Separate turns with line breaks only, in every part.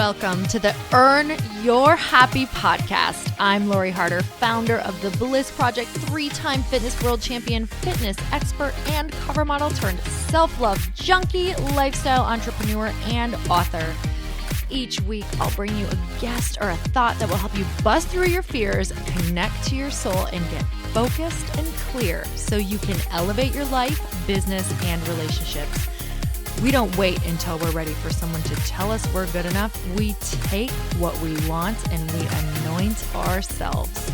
Welcome to the Earn Your Happy podcast. I'm Lori Harder, founder of the Bliss Project, 3-time fitness world champion, fitness expert, and cover model turned self-love junkie, lifestyle entrepreneur, and author. Each week, I'll bring you a guest or a thought that will help you bust through your fears, connect to your soul, and get focused and clear so you can elevate your life, business, and relationships. We don't wait until we're ready for someone to tell us we're good enough. We take what we want and we anoint ourselves.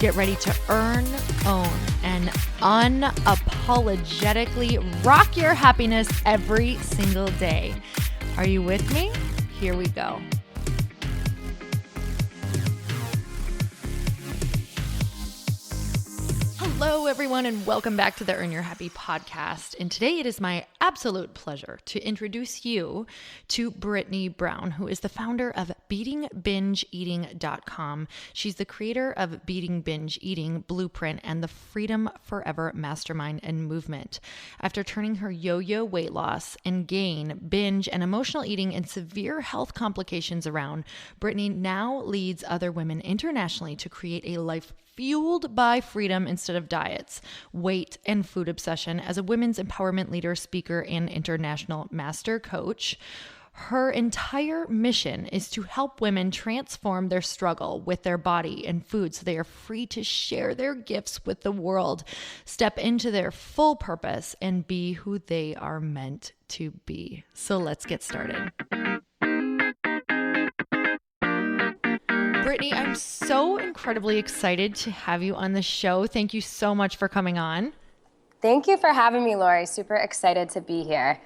Get ready to earn, own, and unapologetically rock your happiness every single day. Are you with me? Here we go. Hello, everyone, and welcome back to the Earn Your Happy podcast. And today it is my absolute pleasure to introduce you to Brittany Brown, who is the founder of BeatingBingeEating.com. She's the creator of Beating Binge Eating Blueprint and the Freedom Forever Mastermind and Movement. After turning her yo-yo weight loss and gain, binge, and emotional eating and severe health complications around, Brittany now leads other women internationally to create a life fueled by freedom instead of diets, weight, and food obsession. As a women's empowerment leader, speaker, and international master coach, her entire mission is to help women transform their struggle with their body and food so they are free to share their gifts with the world, step into their full purpose, and be who they are meant to be. So let's get started. Brittany, I'm so incredibly excited to have you on the show. Thank you so much for coming on.
Thank you for having me, Lori. Super excited to be here.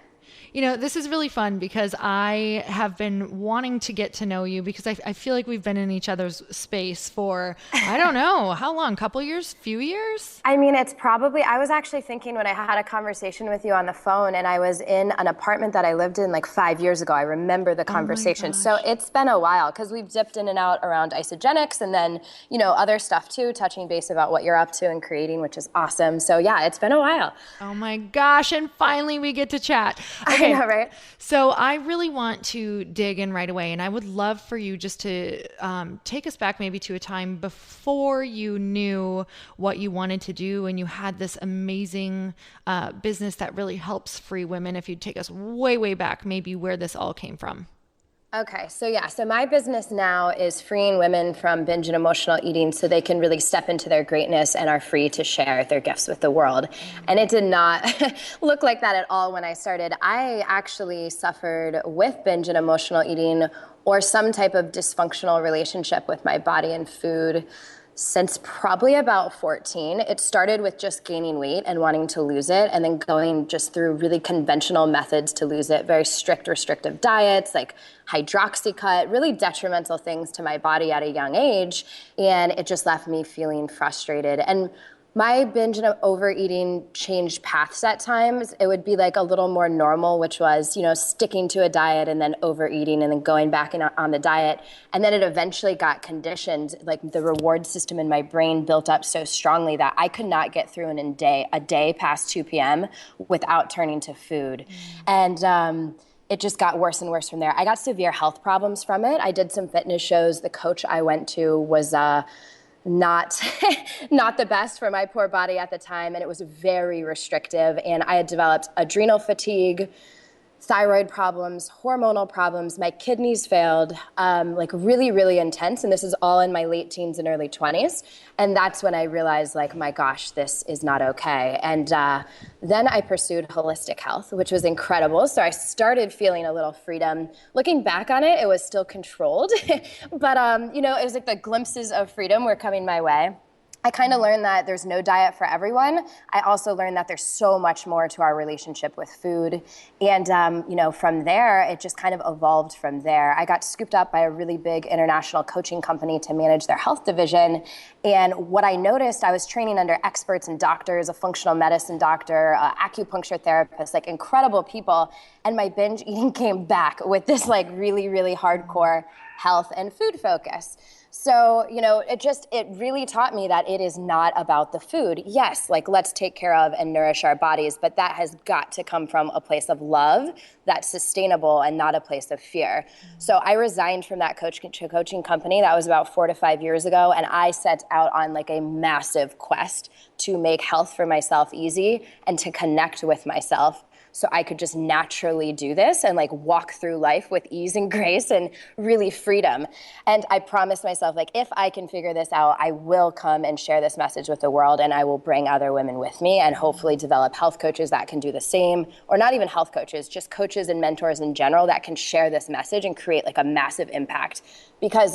You know, this is really fun because I have been wanting to get to know you because I feel like we've been in each other's space for, I don't know, how long? Couple years? Few years?
I mean, it's probably, I was actually thinking when I had a conversation with you on the phone and I was in an apartment that I lived in like 5 years ago. I remember the conversation. So it's been a while because we've dipped in and out around isogenics and then, you know, other stuff too, touching base about what you're up to and creating, which is awesome. So yeah, it's been a while.
Oh my gosh. And finally we get to chat.
Okay. I know, right?
So I really want to dig in right away, and I would love for you just to take us back maybe to a time before you knew what you wanted to do and you had this amazing business that really helps free women. If you'd take us way, way back, maybe where this all came from.
Okay, so my business now is freeing women from binge and emotional eating so they can really step into their greatness and are free to share their gifts with the world. And it did not look like that at all when I started. I actually suffered with binge and emotional eating or some type of dysfunctional relationship with my body and food since probably about 14. It started with just gaining weight and wanting to lose it and then going just through really conventional methods to lose it, very strict restrictive diets like hydroxycut, really detrimental things to my body at a young age. And it just left me feeling frustrated. And my binge and overeating changed paths at times. It would be like a little more normal, which was, you know, sticking to a diet and then overeating and then going back on the diet. And then it eventually got conditioned, like the reward system in my brain built up so strongly that I could not get through a day past 2 p.m. without turning to food. And it just got worse and worse from there. I got severe health problems from it. I did some fitness shows. The coach I went to was not the best for my poor body at the time, and it was very restrictive, and I had developed adrenal fatigue, thyroid problems, hormonal problems. My kidneys failed, like really, really intense. And this is all in my late teens and early 20s. And that's when I realized, like, my gosh, this is not okay. And then I pursued holistic health, which was incredible. So I started feeling a little freedom. Looking back on it, it was still controlled. But, you know, it was like the glimpses of freedom were coming my way. I kind of learned that there's no diet for everyone. I also learned that there's so much more to our relationship with food. And, you know, from there, it just kind of evolved from there. I got scooped up by a really big international coaching company to manage their health division. And what I noticed, I was training under experts and doctors, a functional medicine doctor, acupuncture therapist, like incredible people. And my binge eating came back with this like really, really hardcore health and food focus. So, it really taught me that it is not about the food. Yes, like let's take care of and nourish our bodies, but that has got to come from a place of love that's sustainable and not a place of fear. So I resigned from that coaching company. That was about 4 to 5 years ago. And I set out on like a massive quest to make health for myself easy and to connect with myself, so I could just naturally do this and like walk through life with ease and grace and really freedom. And I promised myself, like, if I can figure this out, I will come and share this message with the world, and I will bring other women with me and hopefully develop health coaches that can do the same, or not even health coaches, just coaches and mentors in general that can share this message and create like a massive impact. Because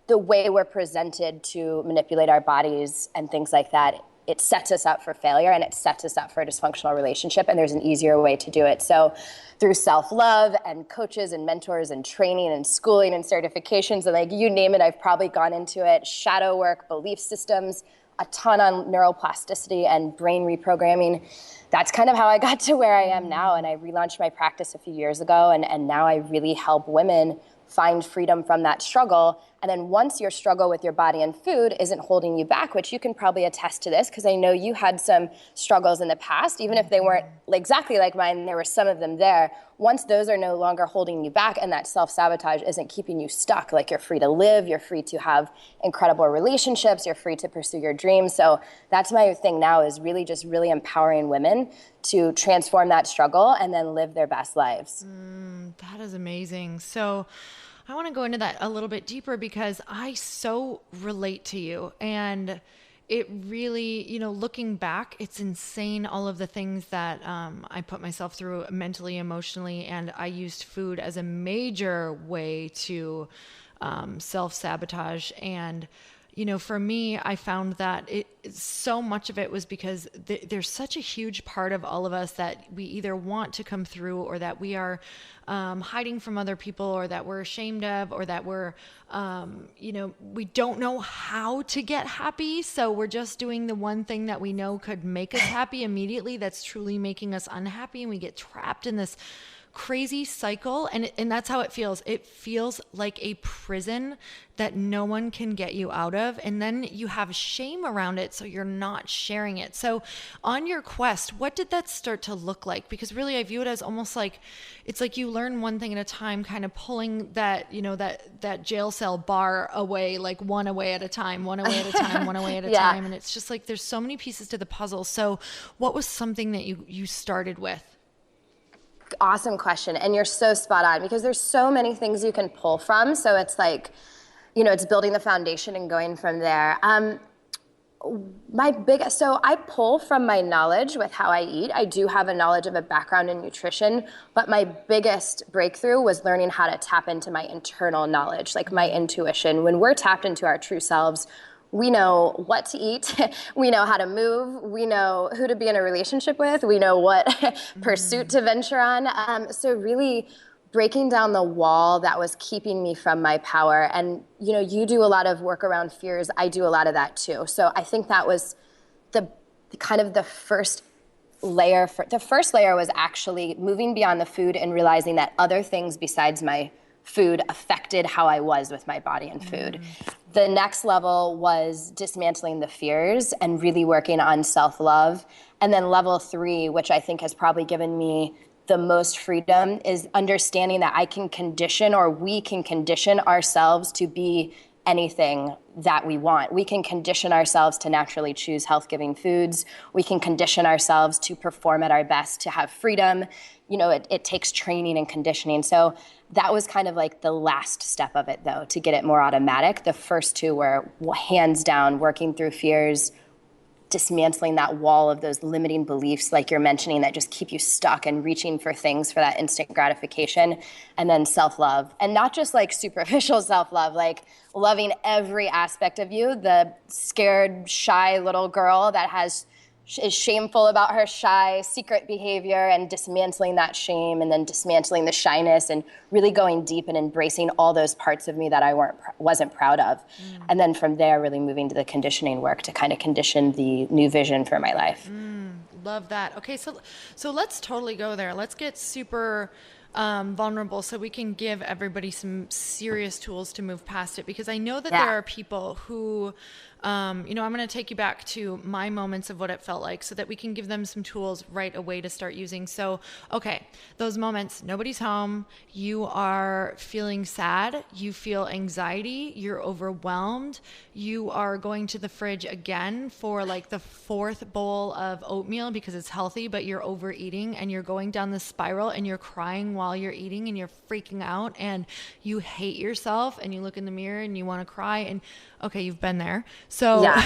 the way we're presented to manipulate our bodies and things like that, it sets us up for failure and it sets us up for a dysfunctional relationship, and there's an easier way to do it. So through self-love and coaches and mentors and training and schooling and certifications and like you name it, I've probably gone into it, shadow work, belief systems, a ton on neuroplasticity and brain reprogramming. That's kind of how I got to where I am now. And I relaunched my practice a few years ago, and now I really help women find freedom from that struggle. And then once your struggle with your body and food isn't holding you back, which you can probably attest to this, because I know you had some struggles in the past, even if they weren't exactly like mine, there were some of them there. Once those are no longer holding you back and that self-sabotage isn't keeping you stuck, like you're free to live, you're free to have incredible relationships, you're free to pursue your dreams. So that's my thing now, is really just really empowering women to transform that struggle and then live their best lives.
That is amazing. So I want to go into that a little bit deeper because I so relate to you, and it really, looking back, it's insane all of the things that I put myself through mentally, emotionally, and I used food as a major way to self-sabotage. And for me, I found that so much of it was because there's such a huge part of all of us that we either want to come through, or that we are hiding from other people, or that we're ashamed of, or that we're, we don't know how to get happy. So we're just doing the one thing that we know could make us happy immediately, that's truly making us unhappy. And we get trapped in this crazy cycle. And that's how it feels. It feels like a prison that no one can get you out of. And then you have shame around it, so you're not sharing it. So on your quest, what did that start to look like? Because really I view it as almost like, it's like you learn one thing at a time, kind of pulling that, that jail cell bar away, like one away at a time, one away at a time, one away at a time. And it's just like, there's so many pieces to the puzzle. So what was something that you started with?
Awesome question. And you're so spot on, because there's so many things you can pull from. So it's like, it's building the foundation and going from there. So I pull from my knowledge with how I eat. I do have a knowledge of a background in nutrition, but my biggest breakthrough was learning how to tap into my internal knowledge, like my intuition. When we're tapped into our true selves, we know what to eat, we know how to move, we know who to be in a relationship with, we know what pursuit to venture on. So really breaking down the wall that was keeping me from my power. And, you do a lot of work around fears. I do a lot of that too. So I think that was the first layer. The first layer was actually moving beyond the food and realizing that other things besides my food affected how I was with my body and food. The next level was dismantling the fears and really working on self-love. And then level 3, which I think has probably given me the most freedom, is understanding that I can condition, or we can condition ourselves to be anything that we want. We can condition ourselves to naturally choose health-giving foods. We can condition ourselves to perform at our best, to have freedom. It takes training and conditioning. So that was kind of like the last step of it, though, to get it more automatic. The first 2 were hands down working through fears, dismantling that wall of those limiting beliefs, like you're mentioning, that just keep you stuck and reaching for things for that instant gratification. And then self-love, and not just like superficial self-love, like loving every aspect of you, the scared, shy little girl that is shameful about her shy secret behavior, and dismantling that shame, and then dismantling the shyness, and really going deep and embracing all those parts of me that I wasn't proud of. And then from there, really moving to the conditioning work to kind of condition the new vision for my life.
Love that. Okay, so let's totally go there. Let's get super vulnerable so we can give everybody some serious tools to move past it, because I know that
Yeah.
there are people who, I'm going to take you back to my moments of what it felt like so that we can give them some tools right away to start using. So, okay, those moments, nobody's home, you are feeling sad, you feel anxiety, you're overwhelmed, you are going to the fridge again for like the fourth bowl of oatmeal because it's healthy, but you're overeating and you're going down the spiral and you're crying while you're eating and you're freaking out and you hate yourself and you look in the mirror and you want to cry. And okay, you've been there. So
Yeah.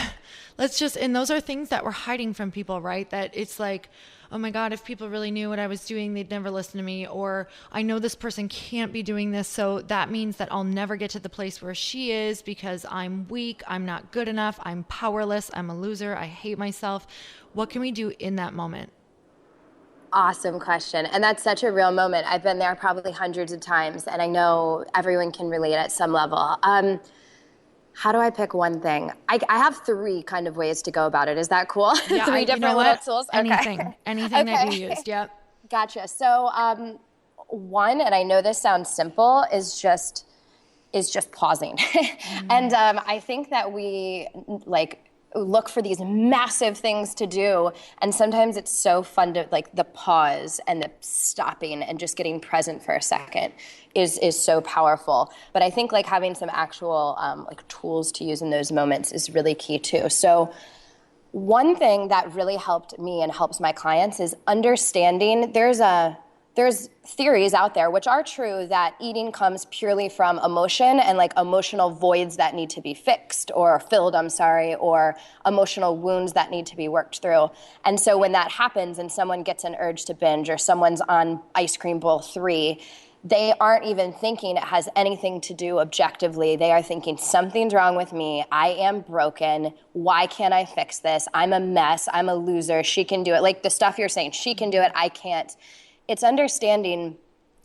and those are things that we're hiding from people, right? That it's like, oh my God, if people really knew what I was doing, they'd never listen to me. Or I know this person can't be doing this, so that means that I'll never get to the place where she is because I'm weak, I'm not good enough, I'm powerless, I'm a loser, I hate myself. What can we do in that moment?
Awesome question. And that's such a real moment. I've been there probably hundreds of times, and I know everyone can relate at some level. How do I pick one thing? I have three kind of ways to go about it. Is that cool?
Yeah,
Three different little tools?
Anything,
Okay.
anything that you used. Yep.
Gotcha. So one, and I know this sounds simple, is just pausing. And I think that we look for these massive things to do, and sometimes it's so fun to the pause and the stopping and just getting present for a second is so powerful. But I think having some actual tools to use in those moments is really key too. So one thing that really helped me and helps my clients is understanding there's theories out there which are true that eating comes purely from emotion and emotional voids that need to be fixed or filled, or emotional wounds that need to be worked through. And so when that happens and someone gets an urge to binge or someone's on ice cream bowl 3, they aren't even thinking it has anything to do objectively. They are thinking something's wrong with me. I am broken. Why can't I fix this? I'm a mess. I'm a loser. She can do it. Like the stuff you're saying, she can do it. I can't. It's understanding,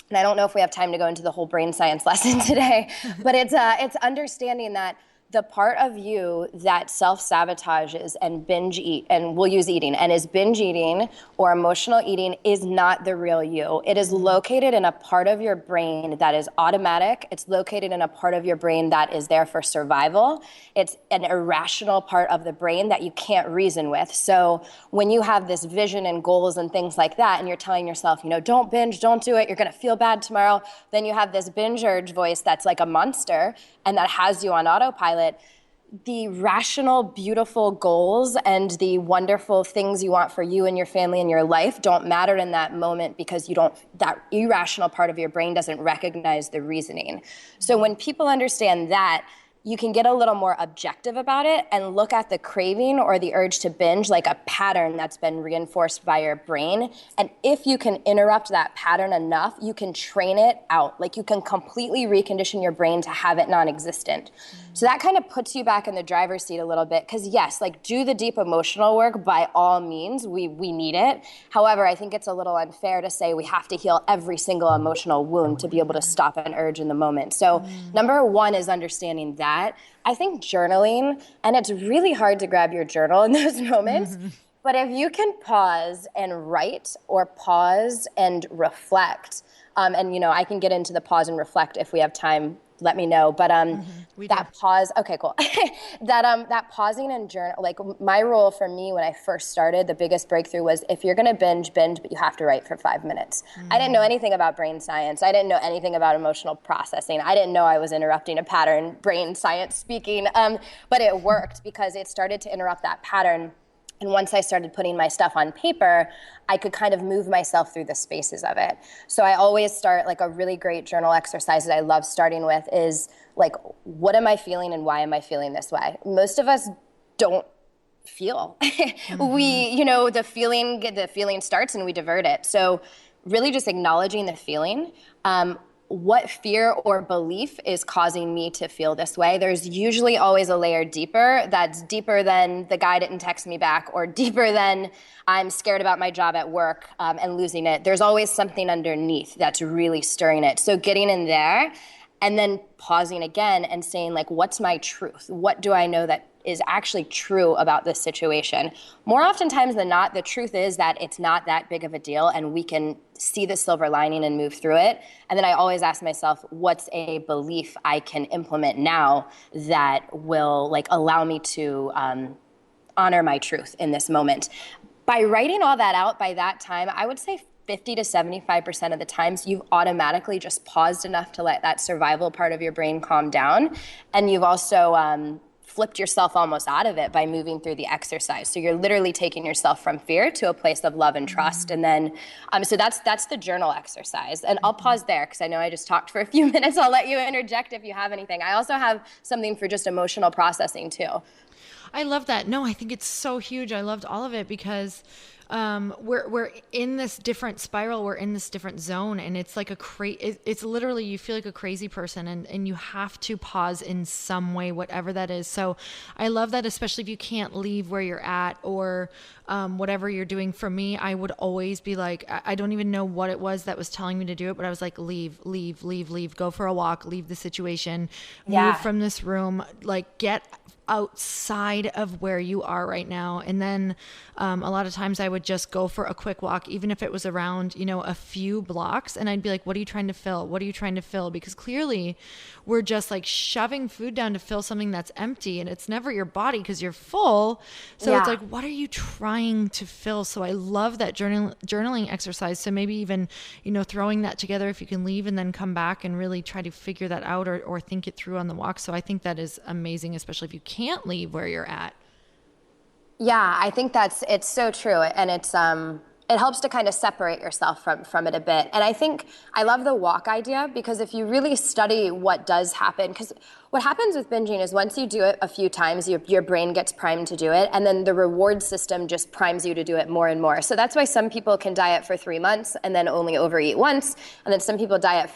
and I don't know if we have time to go into the whole brain science lesson today, but it's understanding that the part of you that self-sabotages and binge eat, and we'll use eating, and is binge eating or emotional eating is not the real you. It is located in a part of your brain that is automatic. It's located in a part of your brain that is there for survival. It's an irrational part of the brain that you can't reason with. So when you have this vision and goals and things like that, and you're telling yourself, don't binge, don't do it, you're gonna feel bad tomorrow, then you have this binge urge voice that's like a monster and that has you on autopilot. The rational, beautiful goals and the wonderful things you want for you and your family and your life don't matter in that moment because that irrational part of your brain doesn't recognize the reasoning. So when people understand that, you can get a little more objective about it and look at the craving or the urge to binge like a pattern that's been reinforced by your brain. And if you can interrupt that pattern enough, you can train it out. You can completely recondition your brain to have it non-existent. So that kind of puts you back in the driver's seat a little bit because yes, do the deep emotional work by all means. We need it. However, I think it's a little unfair to say we have to heal every single emotional wound to be able to stop an urge in the moment. So number one is understanding that. I think journaling, and it's really hard to grab your journal in those moments, but if you can pause and write or pause and reflect, and I can get into the pause and reflect if we have time, let me know. But that pause, okay, cool. that pausing and journal, my rule for me when I first started, the biggest breakthrough was if you're gonna binge, but you have to write for 5 minutes. I didn't know anything about brain science. I didn't know anything about emotional processing. I didn't know I was interrupting a pattern, brain science speaking, but it worked because it started to interrupt that pattern. And once I started putting my stuff on paper, I could kind of move myself through the spaces of it. So I always start a really great journal exercise that I love starting with is what am I feeling and why am I feeling this way? Most of us don't feel. We, the feeling starts and we divert it. So really just acknowledging the feeling. What fear or belief is causing me to feel this way? There's usually always a layer deeper that's deeper than the guy didn't text me back or deeper than I'm scared about my job at work and losing it. There's always something underneath that's really stirring it. So getting in there and then pausing again and saying what's my truth? What do I know that is actually true about this situation. More oftentimes than not, the truth is that it's not that big of a deal and we can see the silver lining and move through it. And then I always ask myself, what's a belief I can implement now that will like allow me to honor my truth in this moment? By writing all that out by that time, I would say 50 to 75% of the times you've automatically just paused enough to let that survival part of your brain calm down. And you've also flipped yourself almost out of it by moving through the exercise. So you're literally taking yourself from fear to a place of love and trust. And then, so that's the journal exercise. And I'll pause there because I know I just talked for a few minutes. I'll let you interject if you have anything. I also have something for just emotional processing too.
I love that. No, I think it's so huge. I loved all of it because we're in this different spiral. We're in this different zone, and it's like it's literally, you feel like a crazy person, and you have to pause in some way, whatever that is. So I love that, especially if you can't leave where you're at or whatever you're doing. For me, I would always be like, I don't even know what it was that was telling me to do it, but I was like, leave, go for a walk, leave the situation, move from this room, like get outside of where you are right now. And then a lot of times I would just go for a quick walk, even if it was around, a few blocks. And I'd be like, what are you trying to fill? What are you trying to fill? Because clearly we're just like shoving food down to fill something that's empty, and it's never your body because you're full. So it's like, what are you trying to fill? So I love that journaling exercise. So maybe even, throwing that together, if you can leave and then come back and really try to figure that out or think it through on the walk. So I think that is amazing, especially if you can't leave where you're at.
Yeah, I think it's so true. And it helps to kind of separate yourself from it a bit. And I think I love the walk idea because if you really study what does happen, because what happens with binging is once you do it a few times, your brain gets primed to do it, and then the reward system just primes you to do it more and more. So that's why some people can diet for 3 months and then only overeat once, and then some people diet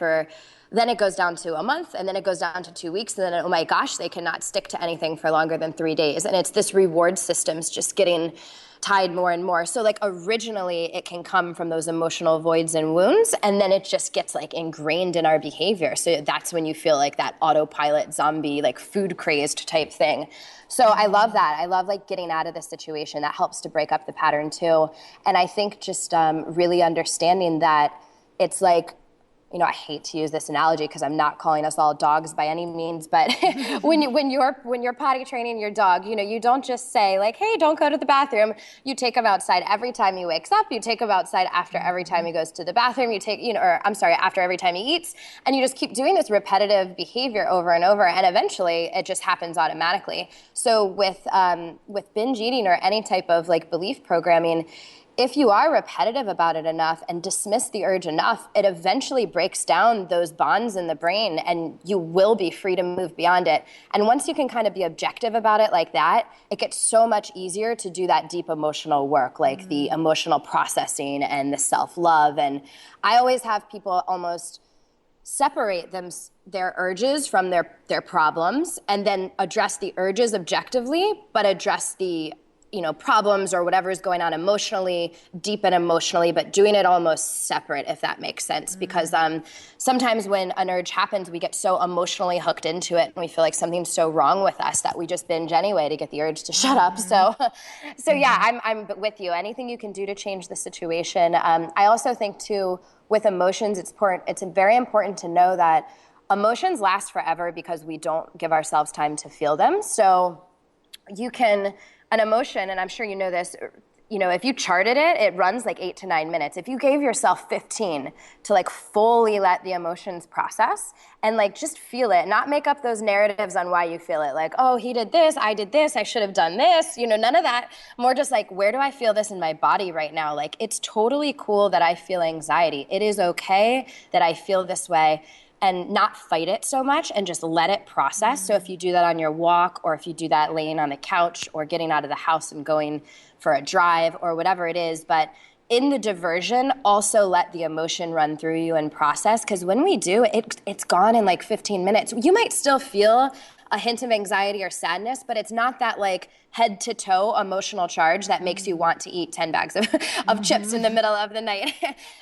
then it goes down to a month, and then it goes down to 2 weeks, and then, oh my gosh, they cannot stick to anything for longer than 3 days. And it's this reward system's just getting tied more and more. So like originally it can come from those emotional voids and wounds, and then it just gets like ingrained in our behavior. So that's when you feel like that autopilot zombie, like food crazed type thing. So I love that. I love like getting out of the situation. That helps to break up the pattern too. And I think just really understanding that it's like, I hate to use this analogy because I'm not calling us all dogs by any means, but when you're potty training your dog, you don't just say like, hey, don't go to the bathroom. You take him outside every time he wakes up. You take him outside after every time he goes to the bathroom. After every time he eats, and you just keep doing this repetitive behavior over and over, and eventually it just happens automatically. So with binge eating or any type of like belief programming, if you are repetitive about it enough and dismiss the urge enough, it eventually breaks down those bonds in the brain and you will be free to move beyond it. And once you can kind of be objective about it like that, it gets so much easier to do that deep emotional work, like the emotional processing and the self-love. And I always have people almost separate their urges from their problems and then address the urges objectively, but address the problems or whatever is going on emotionally, deep and emotionally, but doing it almost separate, if that makes sense. Because sometimes when an urge happens, we get so emotionally hooked into it and we feel like something's so wrong with us that we just binge anyway to get the urge to shut up. So yeah, I'm with you. Anything you can do to change the situation. I also think too, with emotions, it's very important to know that emotions last forever because we don't give ourselves time to feel them. So an emotion, and I'm sure you know this, if you charted it, it runs like 8 to 9 minutes. If you gave yourself 15 to like fully let the emotions process and like just feel it, not make up those narratives on why you feel it. Like, oh, he did this, I did this, I should have done this, none of that. More just like, where do I feel this in my body right now? Like, it's totally cool that I feel anxiety. It is okay that I feel this way. And not fight it so much and just let it process. So if you do that on your walk, or if you do that laying on the couch or getting out of the house and going for a drive or whatever it is, but in the diversion, also let the emotion run through you and process. Because when we do, it's gone in like 15 minutes. You might still feel a hint of anxiety or sadness, but it's not that like head to toe emotional charge that makes you want to eat 10 bags of chips in the middle of the night.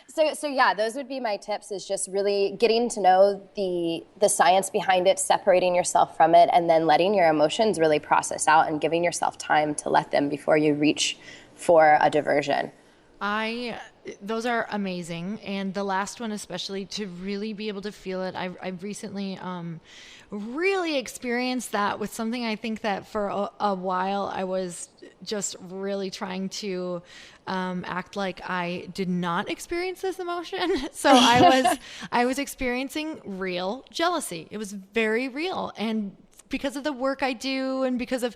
So yeah, those would be my tips, is just really getting to know the science behind it, separating yourself from it, and then letting your emotions really process out and giving yourself time to let them before you reach for a diversion.
Those are amazing. And the last one, especially, to really be able to feel it. I've recently really experienced that with something. I think that for a while I was just really trying to act like I did not experience this emotion. So I was experiencing real jealousy. It was very real. And because of the work I do and because of,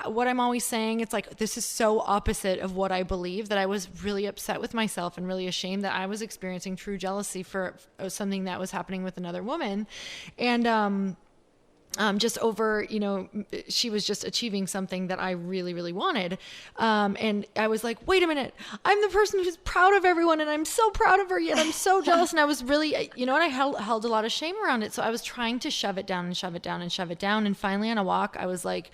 what I'm always saying, it's like, this is so opposite of what I believe, that I was really upset with myself and really ashamed that I was experiencing true jealousy for something that was happening with another woman. And, just over, she was just achieving something that I really, really wanted. And I was like, wait a minute, I'm the person who's proud of everyone and I'm so proud of her, yet I'm so jealous. And I was really, I held a lot of shame around it. So I was trying to shove it down and shove it down and shove it down. And finally on a walk, I was like,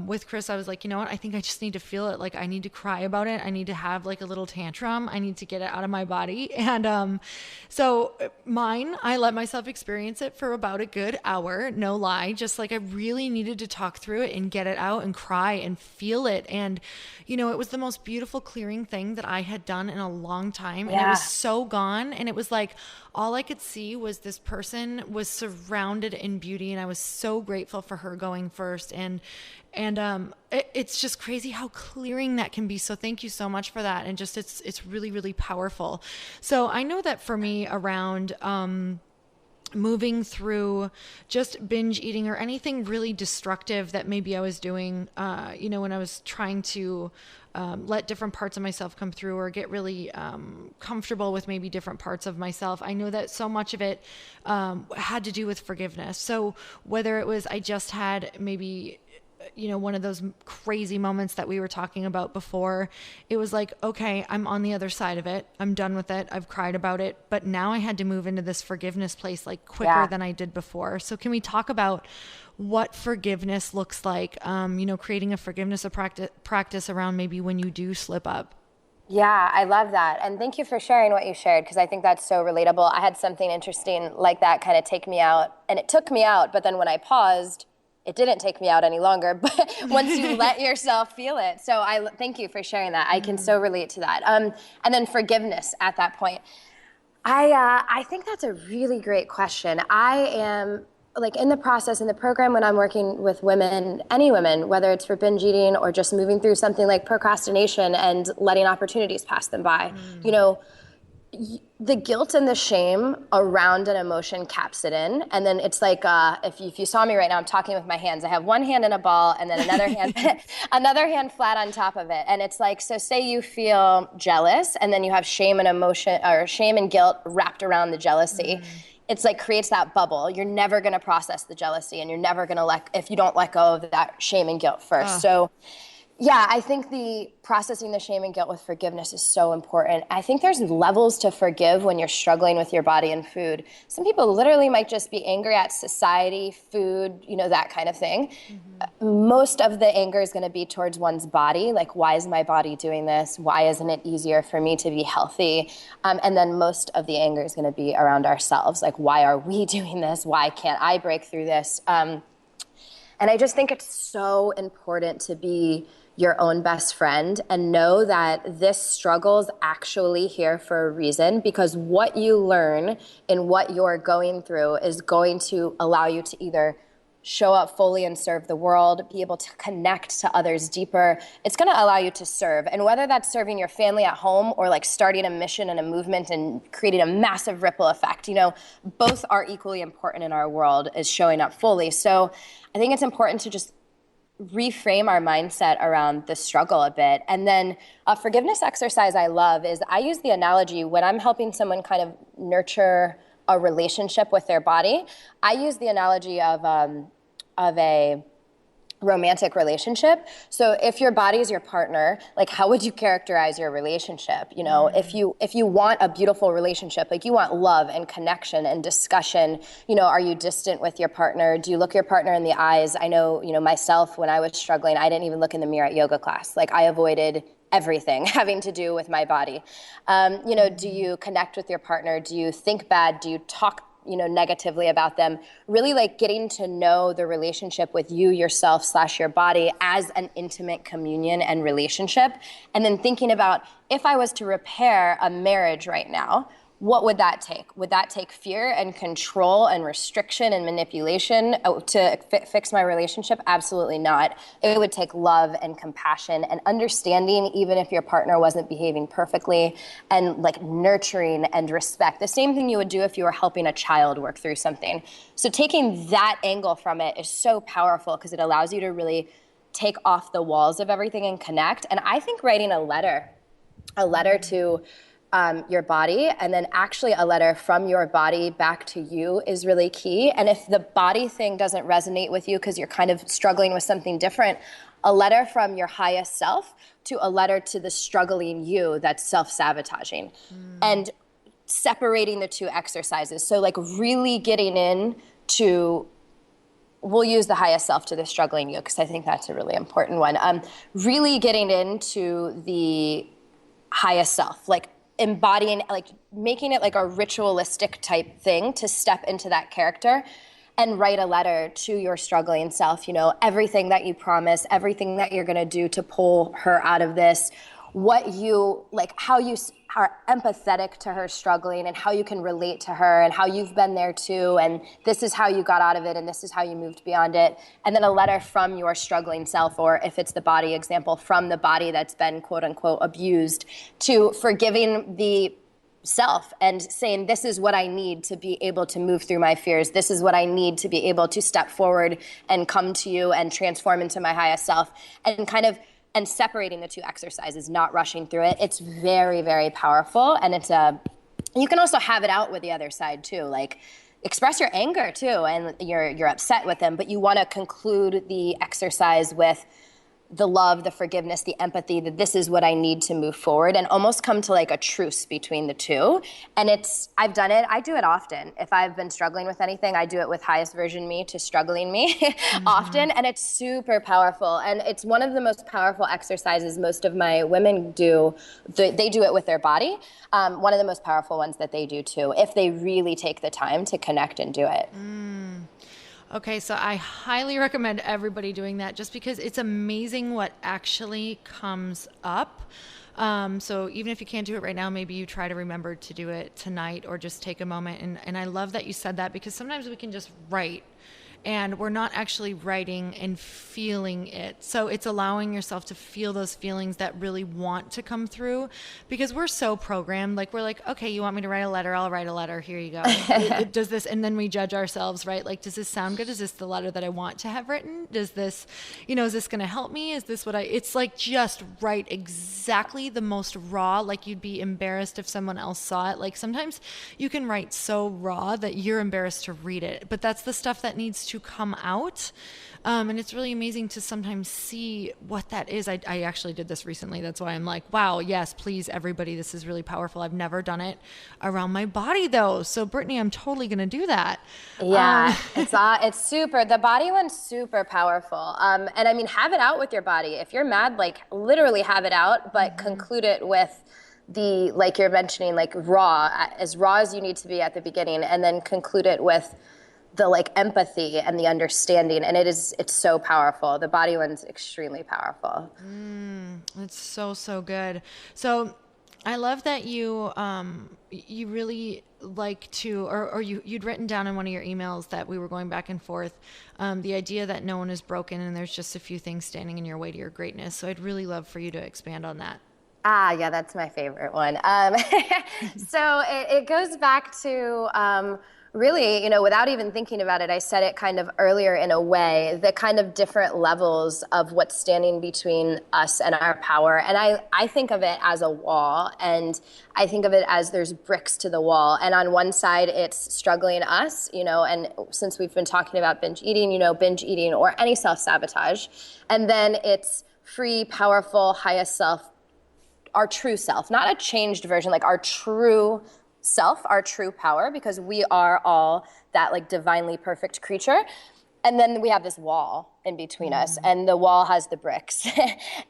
with Chris, I was like, you know what? I think I just need to feel it. Like, I need to cry about it. I need to have like a little tantrum. I need to get it out of my body. And, so I let myself experience it for about a good hour. No lie. Just like, I really needed to talk through it and get it out and cry and feel it. And, it was the most beautiful clearing thing that I had done in a long time. And it was so gone. And it was like, all I could see was this person was surrounded in beauty. And I was so grateful for her going first. And it's just crazy how clearing that can be. So thank you so much for that. And just, it's really, really powerful. So I know that for me around, moving through just binge eating or anything really destructive that maybe I was doing, when I was trying to let different parts of myself come through or get really comfortable with maybe different parts of myself. I know that so much of it had to do with forgiveness. So whether it was I just had maybe one of those crazy moments that we were talking about before, it was like, okay, I'm on the other side of it. I'm done with it. I've cried about it. But now I had to move into this forgiveness place like quicker than I did before. So can we talk about what forgiveness looks like, creating a forgiveness practice around maybe when you do slip up?
Yeah, I love that. And thank you for sharing what you shared, because I think that's so relatable. I had something interesting like that kind of take me out, and it took me out. But then when I paused, it didn't take me out any longer, but once you let yourself feel it. So I thank you for sharing that. I can so relate to that. And then forgiveness at that point. I think that's a really great question. I am like in the process, in the program, when I'm working with women, any women, whether it's for binge eating or just moving through something like procrastination and letting opportunities pass them by, the guilt and the shame around an emotion caps it in. And then it's like, if you saw me right now, I'm talking with my hands. I have one hand in a ball and then another hand flat on top of it. And it's like, so say you feel jealous and then you have shame and emotion, or shame and guilt wrapped around the jealousy. It's like creates that bubble. You're never going to process the jealousy, and you're never going to if you don't let go of that shame and guilt first. So yeah, I think processing the shame and guilt with forgiveness is so important. I think there's levels to forgive when you're struggling with your body and food. Some people literally might just be angry at society, food, that kind of thing. Most of the anger is going to be towards one's body. Like, why is my body doing this? Why isn't it easier for me to be healthy? And then most of the anger is going to be around ourselves. Like, why are we doing this? Why can't I break through this? And I just think it's so important to be your own best friend and know that this struggle's actually here for a reason, because what you learn in what you're going through is going to allow you to either show up fully and serve the world, be able to connect to others deeper. It's going to allow you to serve. And whether that's serving your family at home or like starting a mission and a movement and creating a massive ripple effect, both are equally important in our world, is showing up fully. So I think it's important to just reframe our mindset around the struggle a bit. And then a forgiveness exercise I love is I use the analogy when I'm helping someone kind of nurture a relationship with their body. I use the analogy of a romantic relationship. So if your body is your partner, like how would you characterize your relationship? You know, if you want a beautiful relationship, like you want love and connection and discussion, you know, are you distant with your partner? Do you look your partner in the eyes? I know, you know, myself, when I was struggling, I didn't even look in the mirror at yoga class. Like I avoided everything having to do with my body. You know, do you connect with your partner? Do you think bad? Do you talk, you know, negatively about them? Really like getting to know the relationship with you, yourself / your body as an intimate communion and relationship. And then thinking about, if I was to repair a marriage right now, what would that take? Would that take fear and control and restriction and manipulation to fix my relationship? Absolutely not. It would take love and compassion and understanding, even if your partner wasn't behaving perfectly, and like nurturing and respect. The same thing you would do if you were helping a child work through something. So taking that angle from it is so powerful because it allows you to really take off the walls of everything and connect. And I think writing a letter to your body, and then actually a letter from your body back to you is really key. And if the body thing doesn't resonate with you because you're kind of struggling with something different, a letter from your highest self to a letter to the struggling you that's self-sabotaging. And separating the two exercises. So like really getting in to, we'll use the highest self to the struggling you because I think that's a really important one. Really getting into the highest self, like embodying, like making it like a ritualistic type thing to step into that character and write a letter to your struggling self, you know, everything that you promise, everything that you're going to do to pull her out of this, what you, like how you are empathetic to her struggling and how you can relate to her and how you've been there too, and this is how you got out of it and this is how you moved beyond it. And then a letter from your struggling self, or if it's the body example, from the body that's been quote unquote abused, to forgiving the self and saying, this is what I need to be able to move through my fears. This is what I need to be able to step forward and come to you and transform into my highest self, and kind of and separating the two exercises, not rushing through it. It's very, very powerful. And you can also have it out with the other side too. Like express your anger too, and you're upset with them, but you want to conclude the exercise with the love, the forgiveness, the empathy, that this is what I need to move forward, and almost come to like a truce between the two. And I've done it, I do it often. If I've been struggling with anything, I do it with highest version me to struggling me often, and it's super powerful. And it's one of the most powerful exercises most of my women do. They do it with their body. One of the most powerful ones that they do too, if they really take the time to connect and do it.
Okay, so I highly recommend everybody doing that just because it's amazing what actually comes up. So even if you can't do it right now, maybe you try to remember to do it tonight or just take a moment. And I love that you said that, because sometimes we can just write and we're not actually writing and feeling it. So it's allowing yourself to feel those feelings that really want to come through, because we're so programmed. Like we're like, okay, you want me to write a letter? I'll write a letter. Here you go. Does this, and then we judge ourselves, right? Like, does this sound good? Is this the letter that I want to have written? Does this, is this going to help me? Is this what it's like, just write exactly the most raw, like you'd be embarrassed if someone else saw it. Like sometimes you can write so raw that you're embarrassed to read it, but that's the stuff that needs to come out. And it's really amazing to sometimes see what that is. I actually did this recently. That's why I'm like, wow, yes, please, everybody, this is really powerful. I've never done it around my body though. So Brittany, I'm totally going to do that.
Yeah, it's super, the body one's super powerful. And I mean, have it out with your body. If you're mad, like literally have it out, but conclude it with like you're mentioning, like as raw as you need to be at the beginning, and then conclude it with the like empathy and the understanding. And it's so powerful. The body one's extremely powerful.
It's so good. So I love that you really like to, or you'd written down in one of your emails that we were going back and forth, the idea that no one is broken and there's just a few things standing in your way to your greatness. So I'd really love for you to expand on that.
Yeah, that's my favorite one. So it goes back to really, without even thinking about it, I said it kind of earlier in a way, the kind of different levels of what's standing between us and our power. And I think of it as a wall, and I think of it as there's bricks to the wall. And on one side, it's struggling us, and since we've been talking about binge eating or any self-sabotage. And then it's free, powerful, highest self, our true self, not a changed version, like our true self, our true power, because we are all that like divinely perfect creature. And then we have this wall in between us, and the wall has the bricks.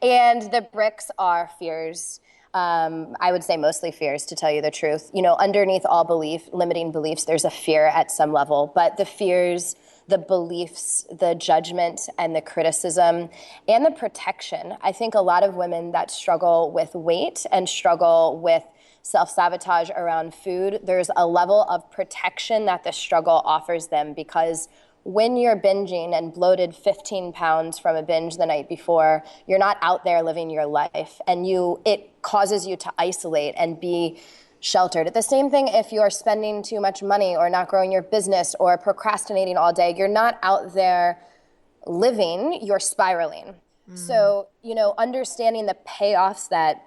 And the bricks are fears. I would say mostly fears, to tell you the truth. Underneath all limiting beliefs, there's a fear at some level, but the fears, the beliefs, the judgment and the criticism and the protection. I think a lot of women that struggle with weight and struggle with self-sabotage around food, there's a level of protection that the struggle offers them, because when you're binging and bloated 15 pounds from a binge the night before, you're not out there living your life, and it causes you to isolate and be sheltered. It's the same thing if you're spending too much money or not growing your business or procrastinating all day. You're not out there living, you're spiraling. So, understanding the payoffs that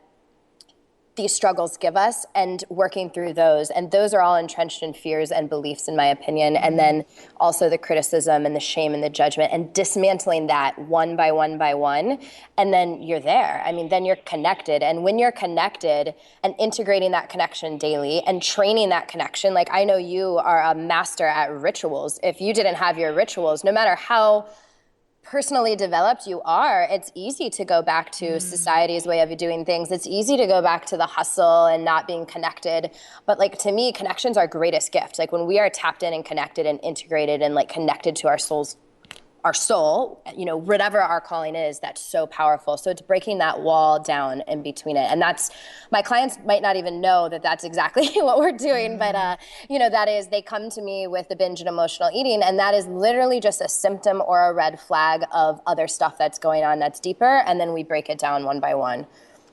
these struggles give us and working through those. And those are all entrenched in fears and beliefs, in my opinion. And then also the criticism and the shame and the judgment, and dismantling that one by one by one. And then you're there. I mean, then you're connected. And when you're connected and integrating that connection daily and training that connection, like I know you are a master at rituals. If you didn't have your rituals, no matter how personally developed you are, it's easy to go back to society's way of doing things. It's easy to go back to the hustle and not being connected. But like, to me, connection's our greatest gift. Like when we are tapped in and connected and integrated and like connected to our soul, whatever our calling is, that's so powerful. So it's breaking that wall down in between it. And that's, my clients might not even know that that's exactly what we're doing, but that is, they come to me with the binge and emotional eating, and that is literally just a symptom or a red flag of other stuff that's going on that's deeper, and then we break it down one by one.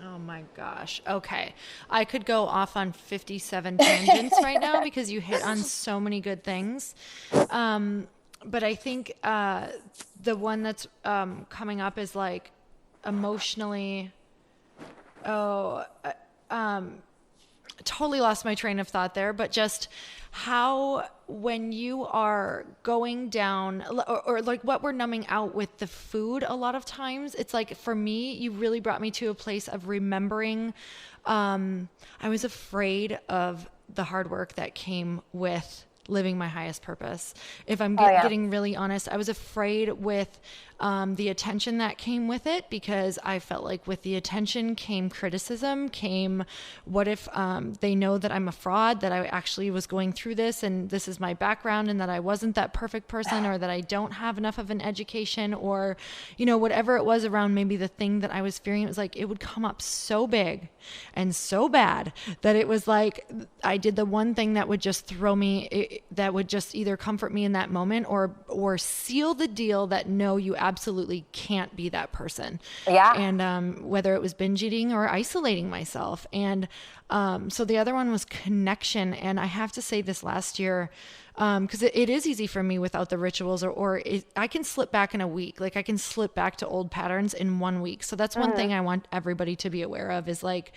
Oh my gosh. Okay. I could go off on 57 tangents right now because you hit on so many good things. But I think the one that's coming up is like emotionally, totally lost my train of thought there, but just how when you are going down or like what we're numbing out with the food, a lot of times it's like, for me, you really brought me to a place of remembering. I was afraid of the hard work that came with living my highest purpose. If I'm getting really honest, I was afraid with the attention that came with it, because I felt like with the attention came criticism, came what if they know that I'm a fraud, that I actually was going through this and this is my background and that I wasn't that perfect person, or that I don't have enough of an education, or whatever it was around maybe the thing that I was fearing. It was like it would come up so big and so bad that it was like I did the one thing that would just throw me, that would just either comfort me in that moment or seal the deal that no, you absolutely can't be that person.
Yeah.
And whether it was binge eating or isolating myself. And so the other one was connection. And I have to say this last year, because it is easy for me without the rituals, I can slip back in a week. Like I can slip back to old patterns in 1 week. So that's one thing I want everybody to be aware of, is like,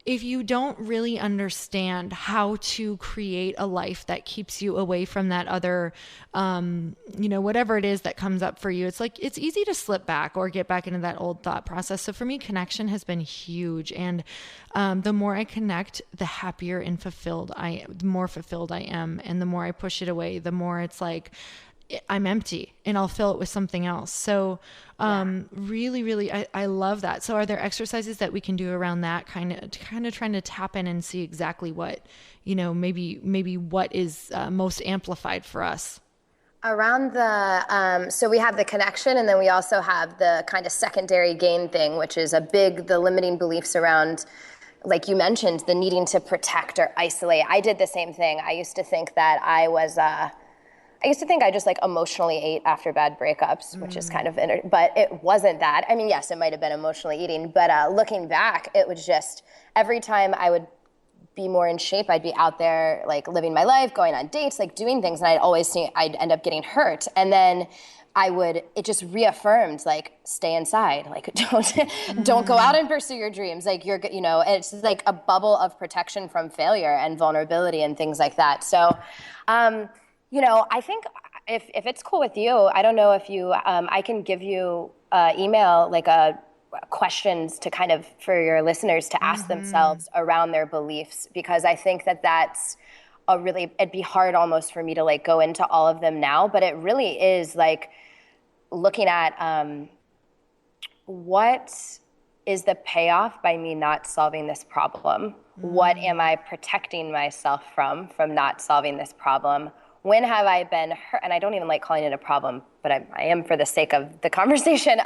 if you don't really understand how to create a life that keeps you away from that other, whatever it is that comes up for you, it's like, it's easy to slip back or get back into that old thought process. So for me, connection has been huge. And the more I connect, the happier and the more fulfilled I am. And the more I push it away, the more it's like, I'm empty and I'll fill it with something else. So, really, really, I love that. So are there exercises that we can do around that kind of trying to tap in and see exactly what, maybe what is most amplified for us?
Around so we have the connection, and then we also have the kind of secondary gain thing, which is the limiting beliefs around, like you mentioned, the needing to protect or isolate. I did the same thing. I used to think that I just like emotionally ate after bad breakups, which is kind of, but it wasn't that. I mean, yes, it might have been emotionally eating, but looking back, it was just every time I would be more in shape. I'd be out there like living my life, going on dates, like doing things, and I'd always think I'd end up getting hurt. And then it just reaffirmed, like, stay inside, like, don't go out and pursue your dreams. Like, it's like a bubble of protection from failure and vulnerability and things like that. So, I think if it's cool with you, I don't know if you, I can give you email, like questions to kind of, for your listeners to ask themselves around their beliefs, because I think that's it'd be hard almost for me to like go into all of them now, but it really is like looking at what is the payoff by me not solving this problem? What am I protecting myself from not solving this problem? When have I been hurt? And I don't even like calling it a problem, but I am for the sake of the conversation.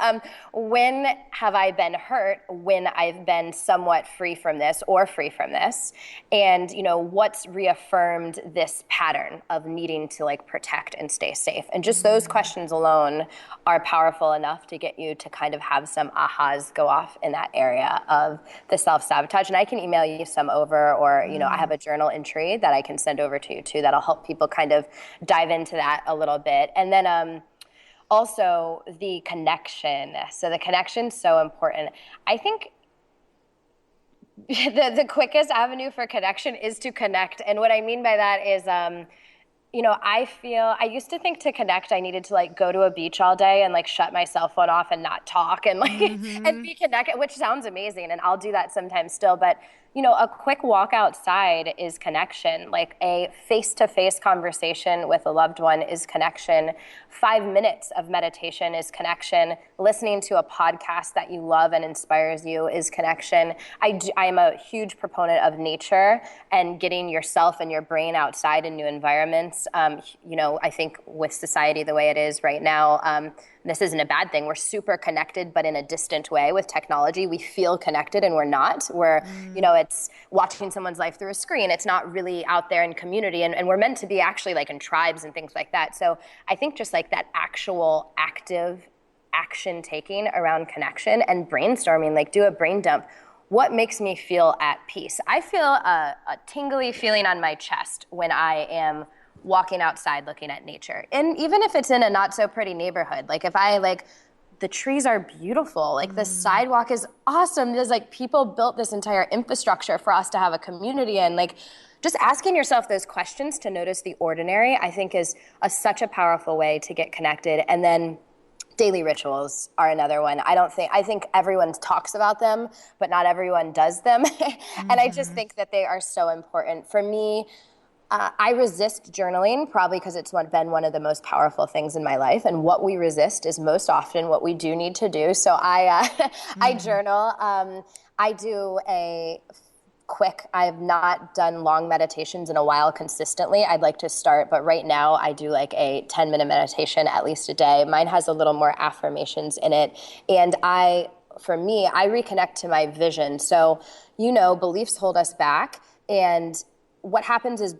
When have I been hurt when I've been somewhat free from this or free from this? And, what's reaffirmed this pattern of needing to like protect and stay safe? And just those questions alone are powerful enough to get you to kind of have some ahas go off in that area of the self-sabotage. And I can email you some over, or, I have a journal entry that I can send over to you too that'll help people kind of dive into that a little bit. And then also the connection. So the connection's so important. I think the quickest avenue for connection is to connect. And what I mean by that is, I used to think to connect, I needed to like go to a beach all day and like shut my cell phone off and not talk and like, and be connected, which sounds amazing. And I'll do that sometimes still, but a quick walk outside is connection. Like a face-to-face conversation with a loved one is connection. 5 minutes of meditation is connection. Listening to a podcast that you love and inspires you is connection. I'm a huge proponent of nature and getting yourself and your brain outside in new environments. I think with society the way it is right now, this isn't a bad thing. We're super connected, but in a distant way with technology. We feel connected and we're not. It's watching someone's life through a screen. It's not really out there in community. And we're meant to be actually like in tribes and things like that. So I think just like that actual active action taking around connection and brainstorming, like do a brain dump. What makes me feel at peace? I feel a tingly feeling on my chest when I am walking outside looking at nature. And even if it's in a not so pretty neighborhood, like if the trees are beautiful, like the sidewalk is awesome. There's like people built this entire infrastructure for us to have a community in. Like just asking yourself those questions to notice the ordinary, I think is such a powerful way to get connected. And then daily rituals are another one. I think everyone talks about them, but not everyone does them. And I just think that they are so important. For me, I resist journaling probably because it's been one of the most powerful things in my life. And what we resist is most often what we do need to do. So I journal. I do I've not done long meditations in a while consistently. I'd like to start, but right now I do like a 10-minute meditation at least a day. Mine has a little more affirmations in it. And for me, I reconnect to my vision. So, beliefs hold us back. And what happens is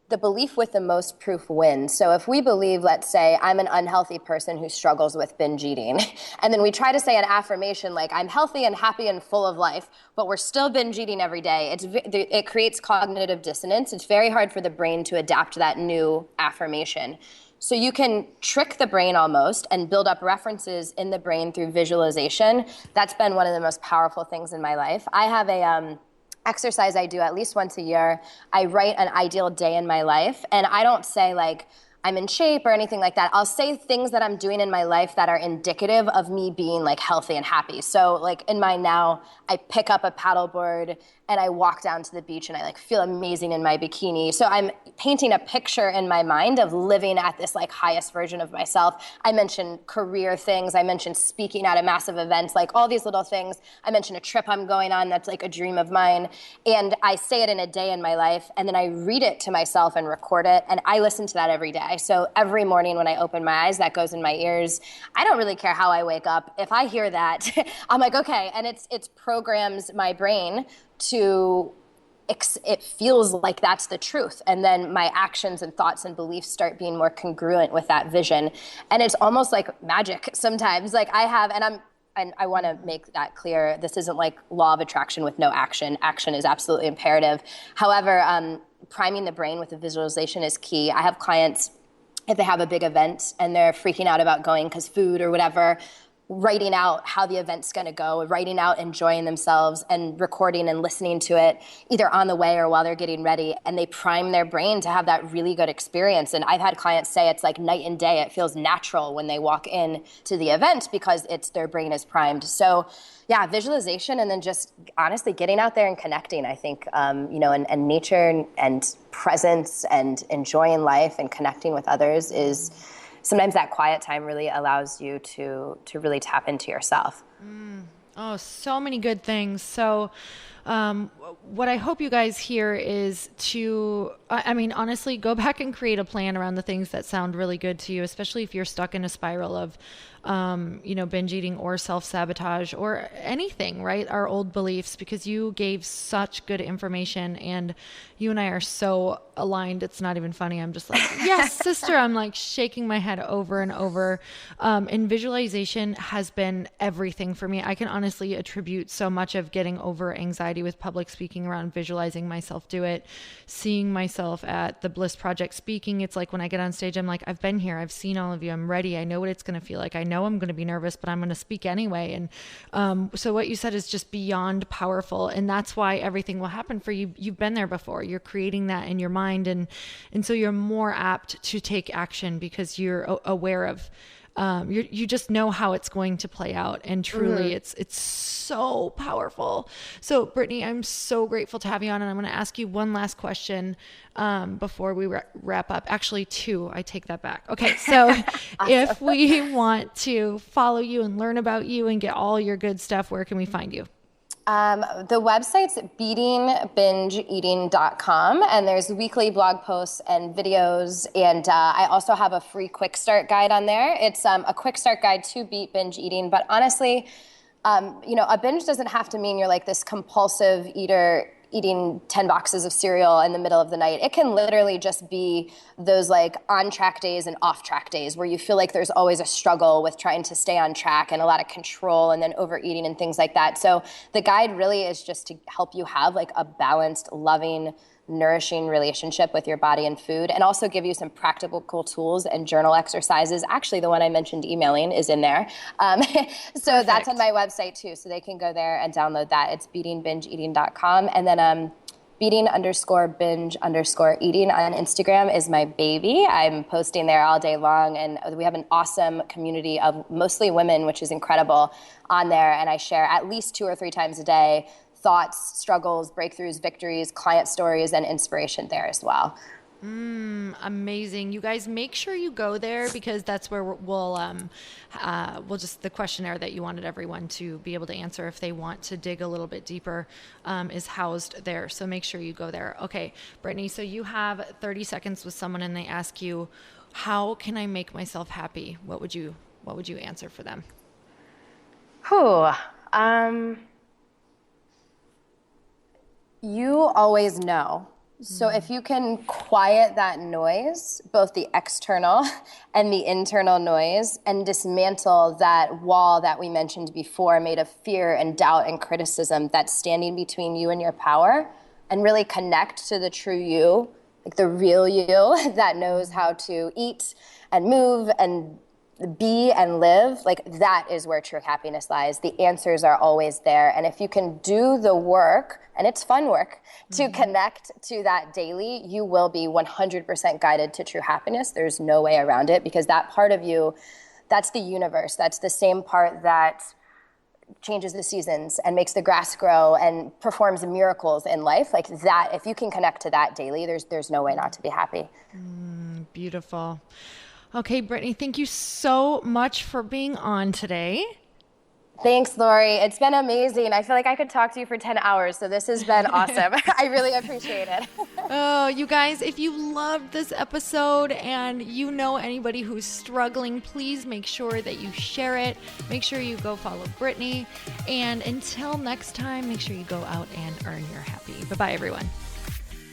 the belief with the most proof wins. So if we believe, let's say, I'm an unhealthy person who struggles with binge eating, and then we try to say an affirmation like, I'm healthy and happy and full of life, but we're still binge eating every day, it creates cognitive dissonance. It's very hard for the brain to adapt to that new affirmation. So you can trick the brain almost and build up references in the brain through visualization. That's been one of the most powerful things in my life. I have a exercise I do at least once a year. I write an ideal day in my life, and I don't say like I'm in shape or anything like that. I'll say things that I'm doing in my life that are indicative of me being like healthy and happy. So like in mine now, I pick up a paddleboard and I walk down to the beach and I like feel amazing in my bikini. So I'm painting a picture in my mind of living at this like highest version of myself. I mentioned career things. I mentioned speaking at a massive event, like all these little things. I mentioned a trip I'm going on that's like a dream of mine. And I say it in a day in my life, and then I read it to myself and record it. And I listen to that every day. So every morning when I open my eyes, that goes in my ears. I don't really care how I wake up. If I hear that, I'm like, okay. And it's programs my brain to, it feels like that's the truth. And then my actions and thoughts and beliefs start being more congruent with that vision. And it's almost like magic sometimes. Like I and I want to make that clear. This isn't like law of attraction with no action. Action is absolutely imperative. However, priming the brain with a visualization is key. I have clients, if they have a big event and they're freaking out about going because food or whatever, writing out how the event's going to go, writing out enjoying themselves and recording and listening to it either on the way or while they're getting ready. And they prime their brain to have that really good experience. And I've had clients say it's like night and day. It feels natural when they walk in to the event because their brain is primed. So yeah, visualization, and then just honestly getting out there and connecting, I think, and nature and presence and enjoying life and connecting with others is sometimes that quiet time really allows you to really tap into yourself.
Oh, so many good things. So what I hope you guys hear is honestly, go back and create a plan around the things that sound really good to you, especially if you're stuck in a spiral of, binge eating or self-sabotage or anything, right? Our old beliefs, because you gave such good information and you and I are so aligned. It's not even funny. I'm just like, yes, sister. I'm like shaking my head over and over. And visualization has been everything for me. I can honestly attribute so much of getting over anxiety with public speaking around visualizing myself do it, seeing myself at the Bliss Project speaking. It's like when I get on stage, I'm like, I've been here. I've seen all of you. I'm ready. I know what it's going to feel like. I know I'm going to be nervous, but I'm going to speak anyway. And so what you said is just beyond powerful. And that's why everything will happen for you. You've been there before. You're creating that in your mind. And so you're more apt to take action because you're aware of, you just know how it's going to play out. And truly it's so powerful. So Brittany, I'm so grateful to have you on. And I'm going to ask you one last question, before we wrap up. Actually, two, I take that back. Okay. So
Awesome.
If we want to follow you and learn about you and get all your good stuff, where can we find you?
The website's beatingbingeeating.com, and there's weekly blog posts and videos, and I also have a free quick start guide on there. It's a quick start guide to beat binge eating, but honestly, a binge doesn't have to mean you're like this compulsive eater eating 10 boxes of cereal in the middle of the night. It can literally just be those like on track days and off track days where you feel like there's always a struggle with trying to stay on track and a lot of control and then overeating and things like that. So the guide really is just to help you have like a balanced, loving, nourishing relationship with your body and food, and also give you some practical tools and journal exercises. Actually, the one I mentioned emailing is in there. So
Perfect.
That's on my website too. So they can go there and download that. It's beatingbingeeating.com. And then beating_binge_eating on Instagram is my baby. I'm posting there all day long, and we have an awesome community of mostly women, which is incredible, on there. And I share at least 2 or 3 times a day thoughts, struggles, breakthroughs, victories, client stories, and inspiration there as well.
Amazing. You guys make sure you go there, because that's where we'll just, the questionnaire that you wanted everyone to be able to answer if they want to dig a little bit deeper, is housed there. So make sure you go there. Okay, Brittany, so you have 30 seconds with someone and they ask you, how can I make myself happy? What would you answer for them?
You always know. So if you can quiet that noise, both the external and the internal noise, and dismantle that wall that we mentioned before made of fear and doubt and criticism that's standing between you and your power, and really connect to the true you, like the real you that knows how to eat and move and be and live, like that is where true happiness lies. The answers are always there. And if you can do the work, and it's fun work, to connect to that daily, you will be 100% guided to true happiness. There's no way around it, because that part of you, that's the universe. That's the same part that changes the seasons and makes the grass grow and performs miracles in life. Like that, if you can connect to that daily, there's no way not to be happy.
Beautiful. Okay, Brittany, thank you so much for being on today.
Thanks, Lori. It's been amazing. I feel like I could talk to you for 10 hours, so this has been awesome. I really appreciate it.
Oh, you guys, if you loved this episode and you know anybody who's struggling, please make sure that you share it. Make sure you go follow Brittany. And until next time, make sure you go out and earn your happy. Bye-bye, everyone.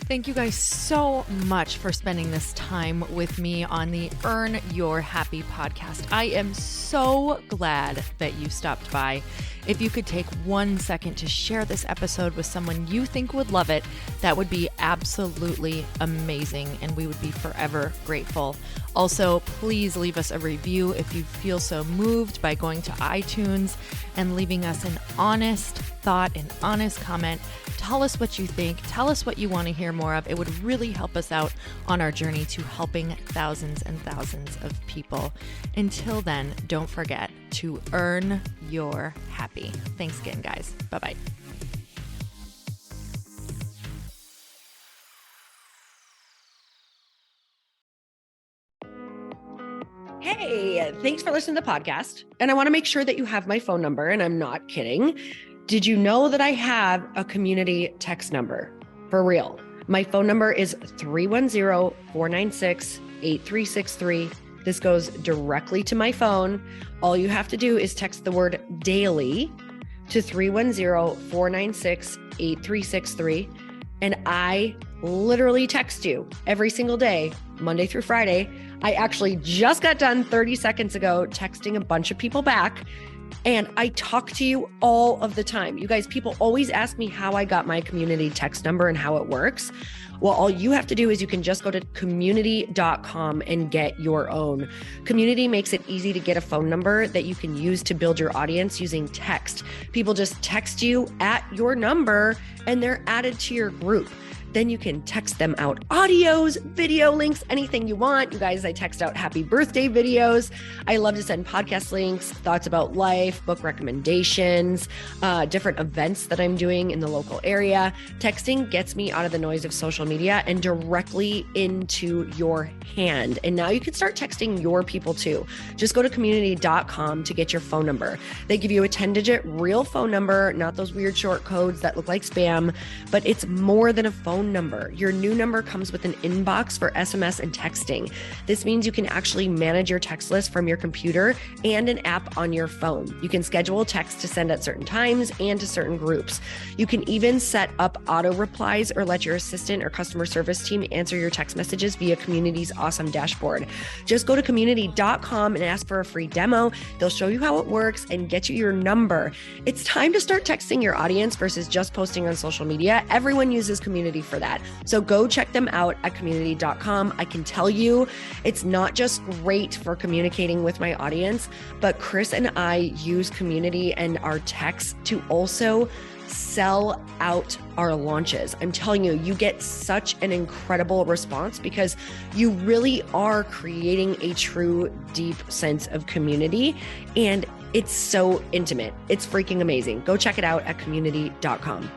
Thank you guys so much for spending this time with me on the Earn Your Happy podcast. I am so glad that you stopped by. If you could take 1 second to share this episode with someone you think would love it, that would be absolutely amazing, and we would be forever grateful. Also, please leave us a review if you feel so moved by going to iTunes and leaving us an honest thought, an honest comment. Tell us what you think. Tell us what you want to hear more of. It would really help us out on our journey to helping thousands and thousands of people. Until then, don't forget to earn your happy. Thanks again, guys. Bye-bye.
Hey, thanks for listening to the podcast. And I want to make sure that you have my phone number, and I'm not kidding. Did you know that I have a community text number? For real. My phone number is 310-496-8363. This goes directly to my phone. All you have to do is text the word daily to 310-496-8363. And I literally text you every single day, Monday through Friday. I actually just got done 30 seconds ago texting a bunch of people back. And I talk to you all of the time. You guys, people always ask me how I got my community text number and how it works. Well, all you have to do is you can just go to community.com and get your own. Community makes it easy to get a phone number that you can use to build your audience using text. People just text you at your number and they're added to your group. Then you can text them out audios, video links, anything you want. You guys, I text out happy birthday videos. I love to send podcast links, thoughts about life, book recommendations, different events that I'm doing in the local area. Texting gets me out of the noise of social media and directly into your hand. And now you can start texting your people too. Just go to community.com to get your phone number. They give you a 10-digit real phone number, not those weird short codes that look like spam, but it's more than a phone number. Your new number comes with an inbox for SMS and texting. This means you can actually manage your text list from your computer and an app on your phone. You can schedule text to send at certain times and to certain groups. You can even set up auto replies or let your assistant or customer service team answer your text messages via Community's awesome dashboard. Just go to community.com and ask for a free demo. They'll show you how it works and get you your number. It's time to start texting your audience versus just posting on social media. Everyone uses Community for that. So go check them out at community.com. I can tell you it's not just great for communicating with my audience, but Chris and I use Community and our texts to also sell out our launches. I'm telling you, you get such an incredible response because you really are creating a true, deep sense of community. And it's so intimate. It's freaking amazing. Go check it out at community.com.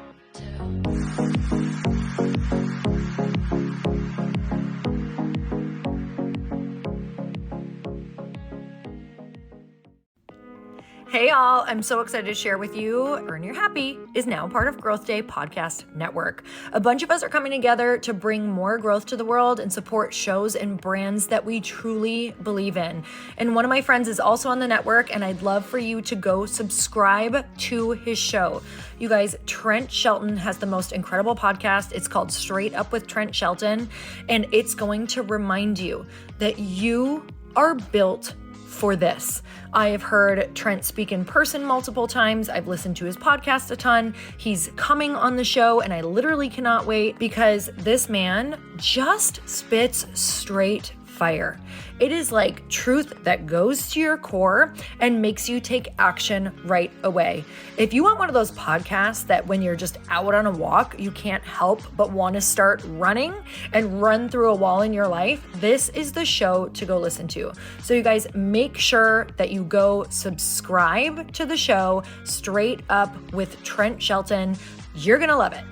Hey all, I'm so excited to share with you, Earn Your Happy is now part of Growth Day Podcast Network. A bunch of us are coming together to bring more growth to the world and support shows and brands that we truly believe in. And one of my friends is also on the network, and I'd love for you to go subscribe to his show. You guys, Trent Shelton has the most incredible podcast. It's called Straight Up with Trent Shelton, and it's going to remind you that you are built for this. I have heard Trent speak in person multiple times. I've listened to his podcast a ton. He's coming on the show and I literally cannot wait because this man just spits straight fire. It is like truth that goes to your core and makes you take action right away. If you want one of those podcasts that when you're just out on a walk, you can't help but want to start running and run through a wall in your life, this is the show to go listen to. So you guys make sure that you go subscribe to the show Straight Up with Trent Shelton. You're going to love it.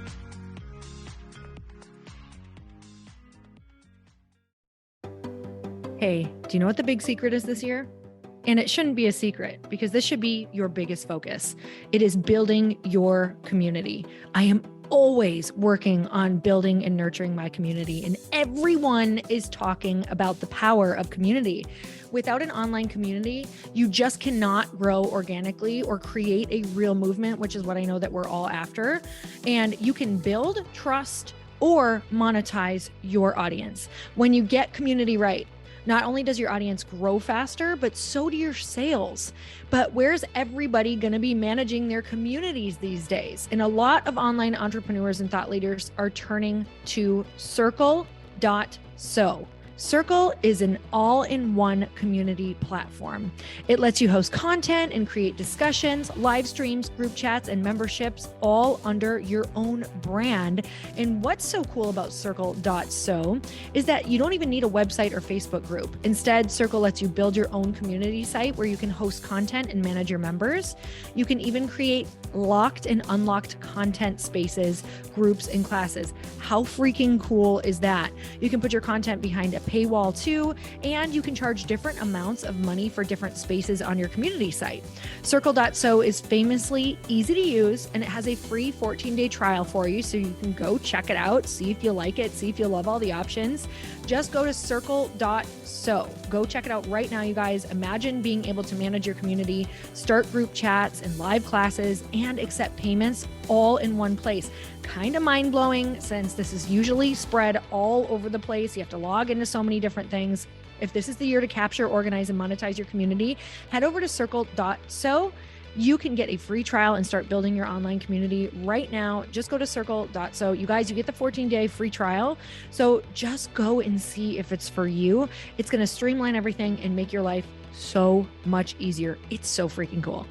Hey, do you know what the big secret is this year? And it shouldn't be a secret because this should be your biggest focus. It is building your community. I am always working on building and nurturing my community, and everyone is talking about the power of community. Without an online community, you just cannot grow organically or create a real movement, which is what I know that we're all after. And you can build trust or monetize your audience. When you get community right, not only does your audience grow faster, but so do your sales. But where's everybody going to be managing their communities these days? And a lot of online entrepreneurs and thought leaders are turning to Circle.so. Circle is an all-in-one community platform. It lets you host content and create discussions, live streams, group chats, and memberships all under your own brand. And what's so cool about Circle.so is that you don't even need a website or Facebook group. Instead, Circle lets you build your own community site where you can host content and manage your members. You can even create locked and unlocked content spaces, groups, and classes. How freaking cool is that? You can put your content behind a paywall too, and you can charge different amounts of money for different spaces on your community site. Circle.so is famously easy to use, and it has a free 14-day trial for you, so you can go check it out, see if you like it, see if you love all the options. Just go to Circle.so. Go check it out right now, you guys. Imagine being able to manage your community, start group chats and live classes, and accept payments all in one place. Kind of mind-blowing, since this is usually spread all over the place. You have to log into so many different things. If this is the year to capture, organize, and monetize your community, head over to Circle.so. You can get a free trial and start building your online community right now. Just go to Circle.so. You guys, you get the 14-day free trial. So just go and see if it's for you. It's going to streamline everything and make your life so much easier. It's so freaking cool.